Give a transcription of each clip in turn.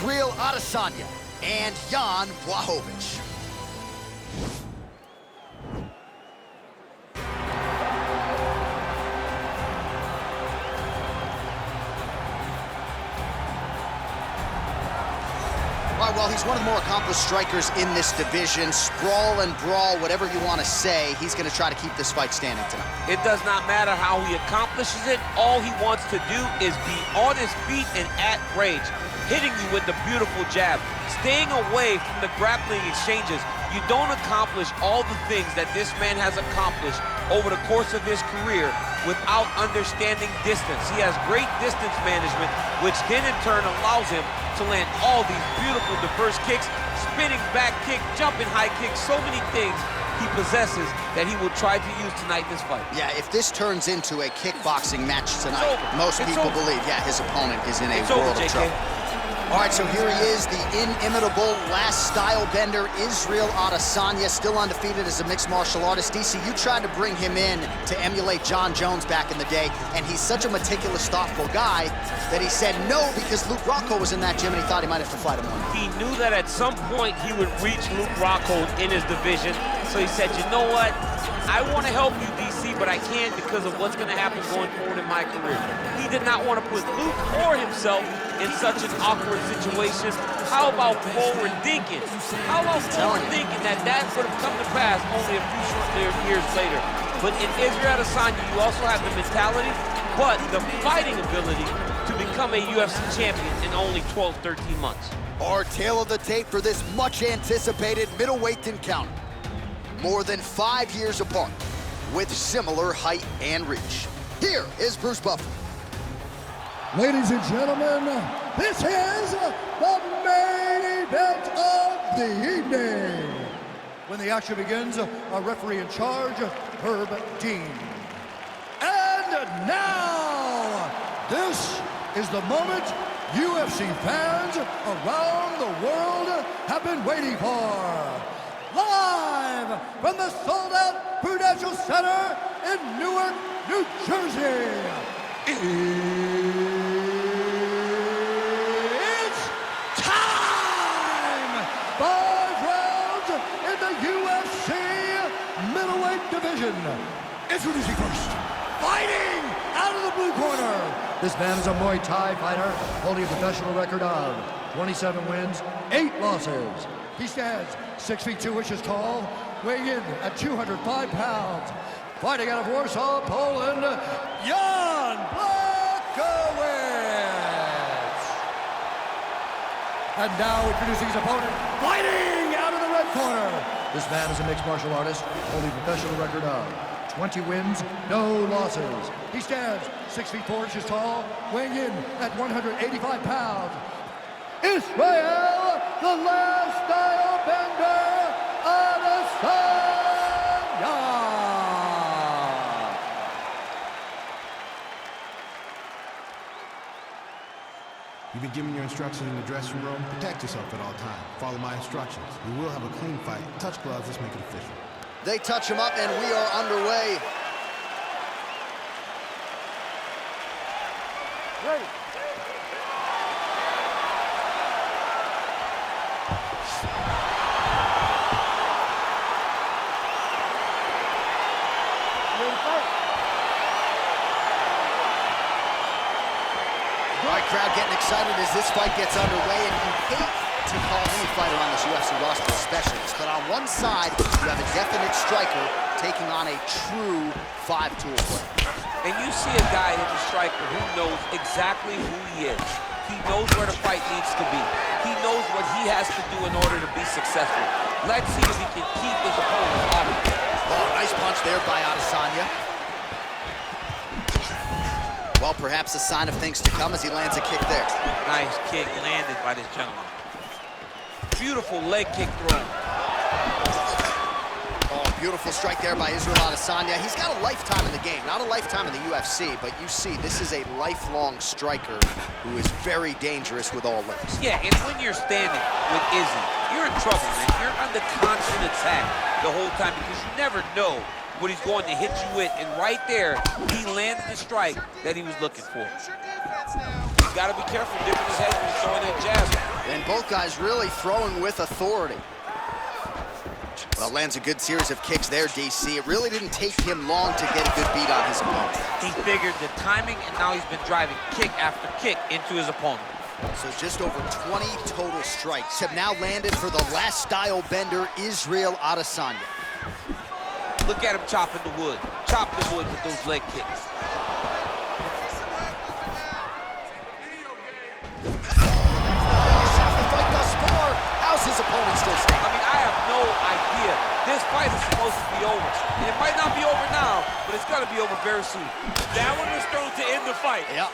Israel Adesanya and Jan Blachowicz. Well, he's one of the more accomplished strikers in this division. Sprawl and brawl, whatever you want to say, he's going to try to keep this fight standing tonight. It does not matter how he accomplishes it. All he wants to do is be on his feet and at range, hitting you with the beautiful jab, staying away from the grappling exchanges. You don't accomplish all the things that this man has accomplished over the course of his career without understanding distance. He has great distance management, which then in turn allows him to land all these beautiful diverse kicks, spinning back kick, jumping high kicks, so many things he possesses that he will try to use tonight in this fight. Yeah, if this turns into a kickboxing match tonight, most people believe, yeah, his opponent is in a world of trouble. All right, so here he is, the inimitable last style bender, Israel Adesanya, still undefeated as a mixed martial artist. DC, you tried to bring him in to emulate John Jones back in the day, and he's such a meticulous, thoughtful guy that he said no because Luke Rockhold was in that gym and he thought he might have to fight him one day. He knew that at some point he would reach Luke Rockhold in his division, so he said, you know what, I want to help you, DC, but I can't because of what's going to happen going forward in my career. He did not want to put Luke or himself in such an awkward situation. How about forward thinking? How about forward thinking that would have come to pass only a few short years later? But in Israel Adesanya, you also have the mentality, but the fighting ability to become a UFC champion in only 12, 13 months. Our tail of the tape for this much-anticipated middleweight encounter. More than 5 years apart, with similar height and reach. Here is Bruce Buffer. Ladies and gentlemen, this is the main event of the evening. When the action begins, our referee in charge, Herb Dean. And now, this is the moment UFC fans around the world have been waiting for. Live from the sold-out Prudential Center in Newark, New Jersey. It's time! 5 rounds in the UFC middleweight division. Introducing first, fighting out of the blue corner. This man is a Muay Thai fighter holding a professional record of 27 wins, 8 losses. He stands 6 feet 2 inches tall, weighing in at 205 pounds. Fighting out of Warsaw, Poland, Jan Blachowicz. And now introducing his opponent, fighting out of the red corner. This man is a mixed martial artist, holding a professional record of 20 wins, no losses. He stands 6 feet 4 inches tall, weighing in at 185 pounds. Israel, the last style bender, Adesanya. You've been given your instructions in the dressing room. Protect yourself at all times. Follow my instructions. We will have a clean fight. Touch gloves, let's make it official. They touch him up and we are underway. Ready. All right, crowd getting excited as this fight gets underway, and you hate to call any fighter on this UFC roster a specialist, but on one side, you have a definite striker taking on a true 5-tool player. And you see a guy in the striker who knows exactly who he is. He knows where the fight needs to be. He knows what he has to do in order to be successful. Let's see if he can keep his opponent off of him. Oh, nice punch there by Adesanya. Well, perhaps a sign of things to come as he lands a kick there. Nice kick landed by this gentleman. Beautiful leg kick throw. Oh, beautiful strike there by Israel Adesanya. He's got a lifetime in the game, not a lifetime in the UFC, but you see, this is a lifelong striker who is very dangerous with all limbs. Yeah, and when you're standing with Izzy, you're in trouble, man. You're under constant attack the whole time because you never know what he's going to hit you with, and right there, he landed the strike that he was looking for. You gotta be careful dipping his head when he's throwing that jab. And And both guys really throwing with authority. Well, lands a good series of kicks there, DC. It really didn't take him long to get a good beat on his opponent. He figured the timing, and now he's been driving kick after kick into his opponent. So just over 20 total strikes have now landed for the last style bender, Israel Adesanya. Look at him chopping the wood. Chop the wood with those leg kicks. How's his opponent still standing? I mean, I have no idea. This fight is supposed to be over. And it might not be over now, but it's going to be over very soon. That one was thrown to end the fight. Yep.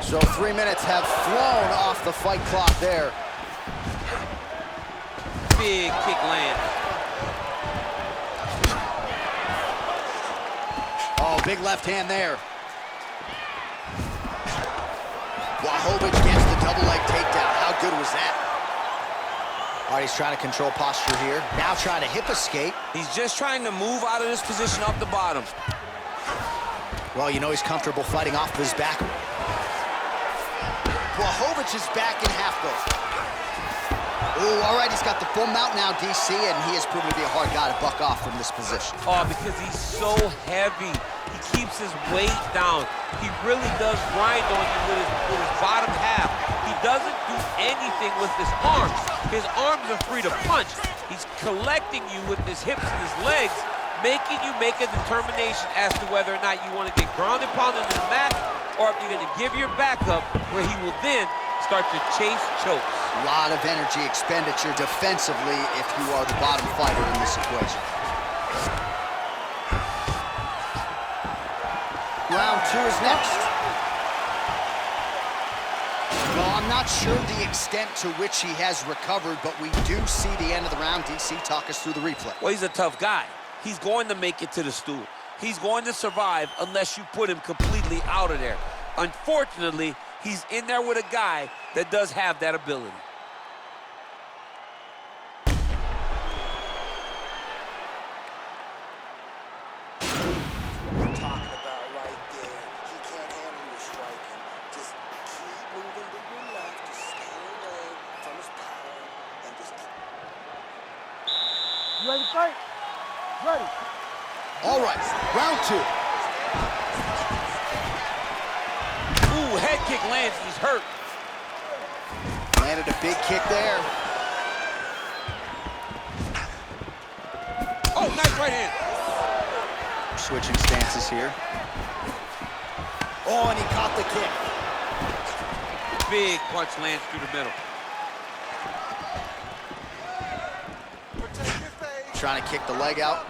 So 3 minutes have flown off the fight clock there. Big kick land. Oh, big left hand there. Blachowicz gets the double leg takedown. How good was that? All right, he's trying to control posture here. Now trying to hip escape. He's just trying to move out of this position off the bottom. Well, you know he's comfortable fighting off of his back. Blachowicz is back in half guard. Ooh, all right, he's got the full mount now, DC, and he has proven to be a hard guy to buck off from this position. Oh, because he's so heavy. He keeps his weight down. He really does grind on you with his bottom half. He doesn't do anything with his arms. His arms are free to punch. He's collecting you with his hips and his legs, making you make a determination as to whether or not you want to get grounded pounded in the mat, or if you're going to give your back up, where he will then start to chase chokes. A lot of energy expenditure defensively if you are the bottom fighter in this equation. Round 2 is next. Well, I'm not sure the extent to which he has recovered, but we do see the end of the round. DC, talk us through the replay. Well, he's a tough guy. He's going to make it to the stool. He's going to survive unless you put him completely out of there. Unfortunately, he's in there with a guy that does have that ability. You ready to fight? Ready. All right, round 2. Ooh, head kick lands, he's hurt. Landed a big kick there. Oh, nice right hand. Switching stances here. Oh, and he caught the kick. Big punch lands through the middle. Trying to kick the leg out.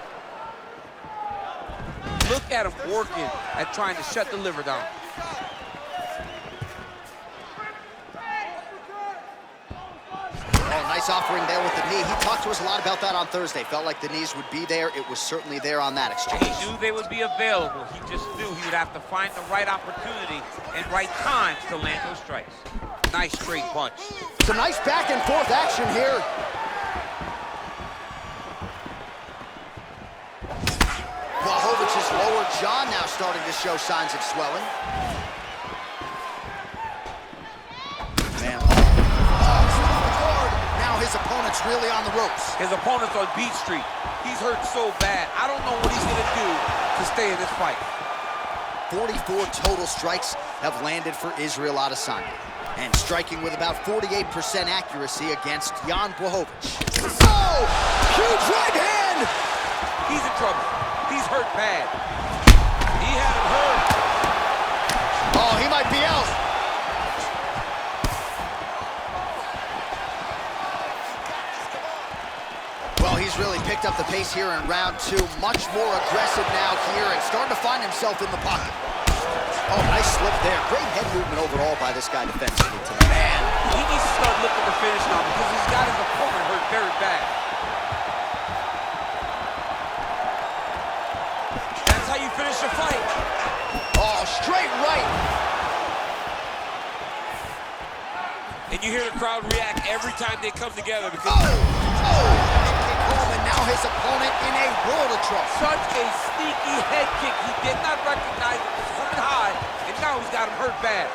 Look at him working at trying to shut the liver down. Oh, nice offering there with the knee. He talked to us a lot about that on Thursday. Felt like the knees would be there. It was certainly there on that exchange. He knew they would be available. He just knew he would have to find the right opportunity and right times to land those strikes. Nice straight punch. Some nice back and forth action here. Blachowicz's lower jaw now starting to show signs of swelling. Man, now his opponent's really on the ropes. His opponent's on Beat Street. He's hurt so bad. I don't know what he's gonna do to stay in this fight. 44 total strikes have landed for Israel Adesanya, and striking with about 48% accuracy against Jan Blachowicz. Oh! Huge right hand! He's in trouble. He's hurt bad. He had him hurt. Oh, he might be out. Well, he's really picked up the pace here in round 2. Much more aggressive now here and starting to find himself in the pocket. Oh, nice slip there. Great head movement overall by this guy defensively tonight. Man, he needs to start looking to finish now because he's got his opponent hurt very bad. That's how you finish a fight. Oh, straight right. And you hear the crowd react every time they come together because And now his opponent in a world of trouble. such a sneaky head kick. He did not recognize it was coming high, and now he's got him hurt bad.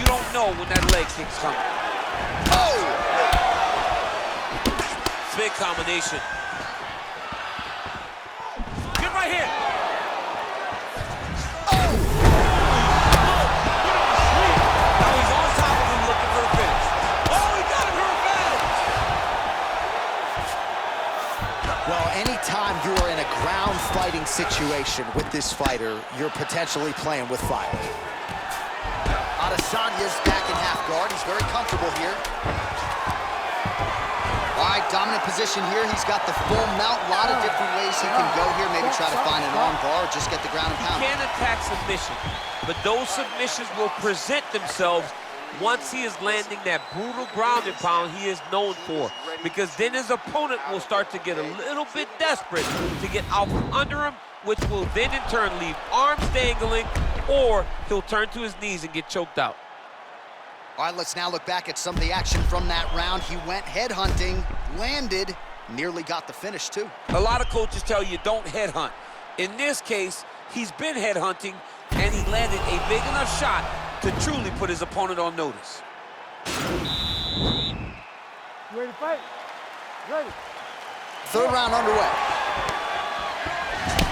don't know when that leg kick's coming. Oh! Big combination. Get right here. Now he's on top of him looking for the finish. Oh, he got him for revenge. Well, anytime you are in a ground fighting situation with this fighter, you're potentially playing with fire. Adesanya's back in half guard. He's very comfortable here. All right, dominant position here. He's got the full mount. A lot of different ways he can go here. Maybe try to find an arm bar or just get the ground and pound. He can attack submission, but those submissions will present themselves once he is landing that brutal ground and pound he is known for. Because then his opponent will start to get a little bit desperate to get out from under him, which will then in turn leave arms dangling, or he'll turn to his knees and get choked out. All right, let's now look back at some of the action from that round. He went headhunting, landed, nearly got the finish too. A lot of coaches tell you don't headhunt. In this case, he's been headhunting, and he landed a big enough shot to truly put his opponent on notice. You ready to fight? Ready. Third round underway.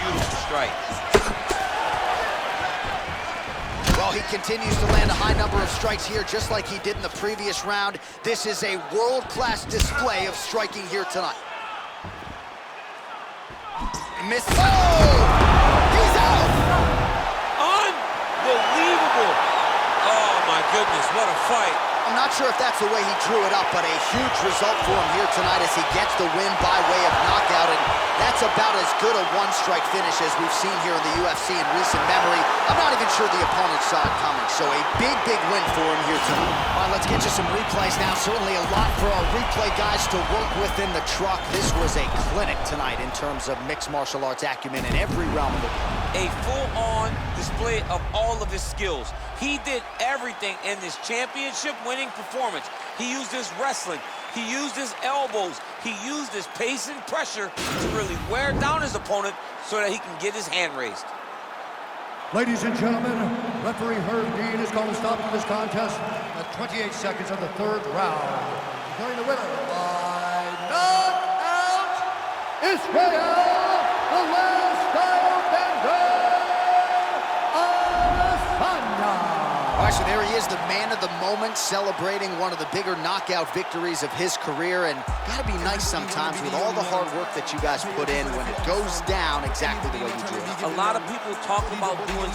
Beautiful strike. Well, he continues to land a high number of strikes here, just like he did in the previous round. This is a world-class display of striking here tonight. Misses. Oh! He's out! Unbelievable. Oh, my goodness, what a fight. I'm not sure if that's the way he drew it up, but a huge result for him here tonight as he gets the win by way of knockout, and that's about as good a one-strike finish as we've seen here in the UFC in recent memory. I'm not even sure the opponent saw it coming, so a big, big win for him here tonight. All right, let's get you some replays now. Certainly a lot for our replay guys to work with in the truck. This was a clinic tonight in terms of mixed martial arts acumen in every realm of it. A full-on display of all of his skills. He did everything in this championship-winning performance. He used his wrestling. He used his elbows. He used his pace and pressure to really wear down his opponent so that he can get his hand raised. Ladies and gentlemen, referee Herb Dean is going to stop this contest at 28 seconds of the third round. Declaring the winner by knockout, Israel, the last style bender, Adesanya. All right, so there he is, the man of the moment, celebrating one of the bigger knockout victories of his career. And gotta be nice sometimes with all the hard work that you guys put in when it goes down exactly the way you drew it up. A lot of people talk about doing